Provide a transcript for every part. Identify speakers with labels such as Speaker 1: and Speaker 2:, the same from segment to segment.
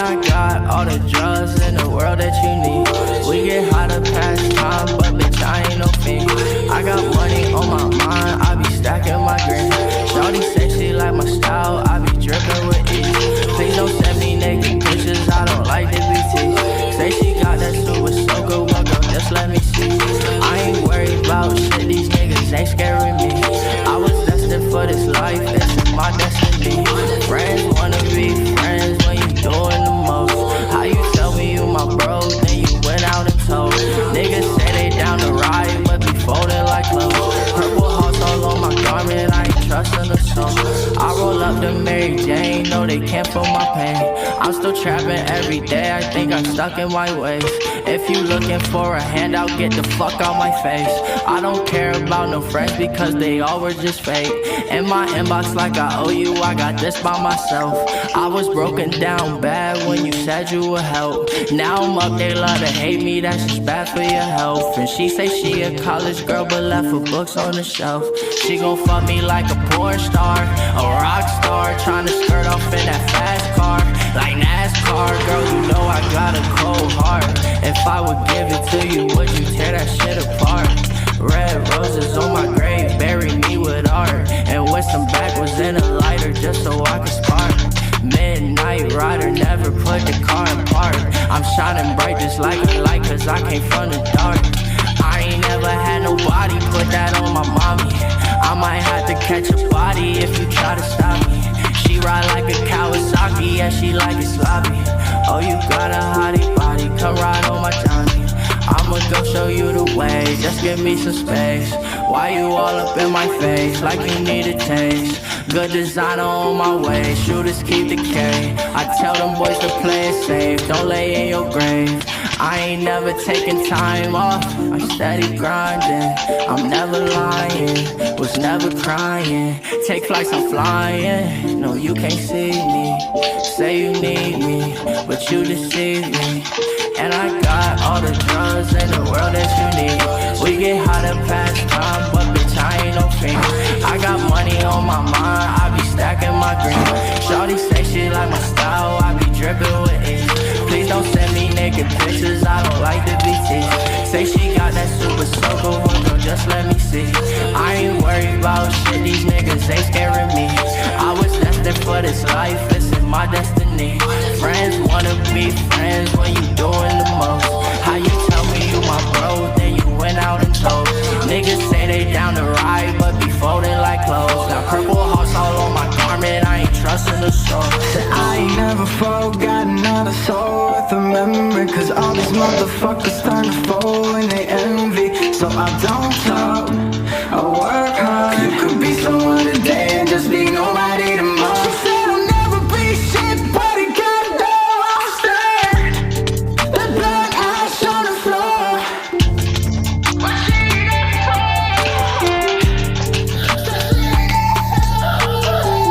Speaker 1: I got all the drugs in the world that you need. We get high to pass time, but bitch, I ain't no fiend. I got money on my mind, I be stacking my green. Shawty sexy like my style, I be dripping with ease. Please don't send me naked pictures, I don't like the BT. Say she got that super soaker, well girl, just let me see. I ain't worried about shit, these niggas ain't scaring me. I was destined for this life, it's in my destiny. Friends wanna be friends when you doing the most. How you tell me you my bro, then you went out and told. Niggas say they down to ride, but be folding like clothes. Purple hearts all on my garment, I ain't trusting the song. I roll up the Mary Jane, no they can't feel my pain. I'm still trapping every day, I think I'm stuck in my ways. If you looking for a handout, get the fuck out my face. I don't care about no friends because they all were just fake. In my inbox like I owe you, I got this by myself. I was broken down bad when you said you would help. Now I'm up, they love to hate me, that's just bad for your health. And she say she a college girl but left her books on the shelf. She gon' fuck me like a porn star, a rock star, tryna skirt off in that fast car. Like NASCAR, girl, you know I got a cold heart. If I would give it to you, would you tear that shit apart? Red roses on my grave, bury me with art. And with some backwards in a lighter just so I could spark. Midnight rider, never put the car in park. I'm shining bright just like a light cause I came from the dark. I ain't never had nobody put that on my mommy. I might have to catch a body if you try to stop me. She ride like a Kawasaki and she like it sloppy. Oh, you got a hottie body, come ride on my Johnny. I'ma go show you the way, just give me some space. Why you all up in my face, like you need a taste? Good designer on my way, shooters keep the K. I tell them boys to play it safe, don't lay in your grave. I ain't never taking time off, I'm steady grinding. I'm never lying, was never crying. Take flights, I'm flying, no you can't see me. Say you need me, but you deceive me. And I got all the drugs in the world that you need. We get high to pass time, but bitch I ain't no fiend. I got money on my mind, I be stacking my green. Shawty say she like my style, I be dripping with ease. Please don't send me naked pictures, I don't like the BT. Say she got that super soaker, well girl just let me see. I ain't worried about shit, these niggas ain't scaring me. I was destined for this life, it's in my destiny. Friends wanna be friends when you doing the most. How you tell me you my bro, then you went out and told. Niggas say they down to ride, but be folding like clothes. Now purple hearts all on my garment, I ain't trusting the soul.
Speaker 2: Said I ain't never forgot another soul worth remembering. Cause all these motherfuckers turn to fold when they envy. So I don't talk, I work hard. You could be someone today and just be nobody tomorrow. She said I'll never be shit, but it got down, I'll stand. The black ash on the floor.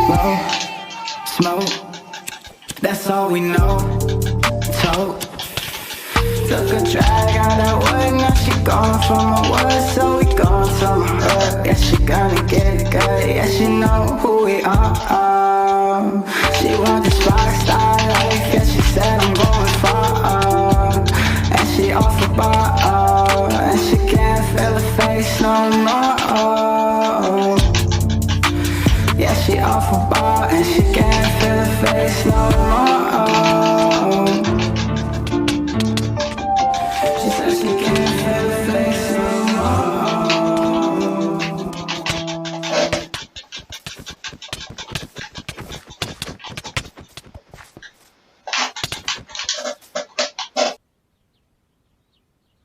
Speaker 2: Blow, smoke, that's all we know. Tote, took a drag out that wood, now she gone from my word. So we gon' tell her, yeah she gonna get it good. Yeah she know who we are. She want this rock star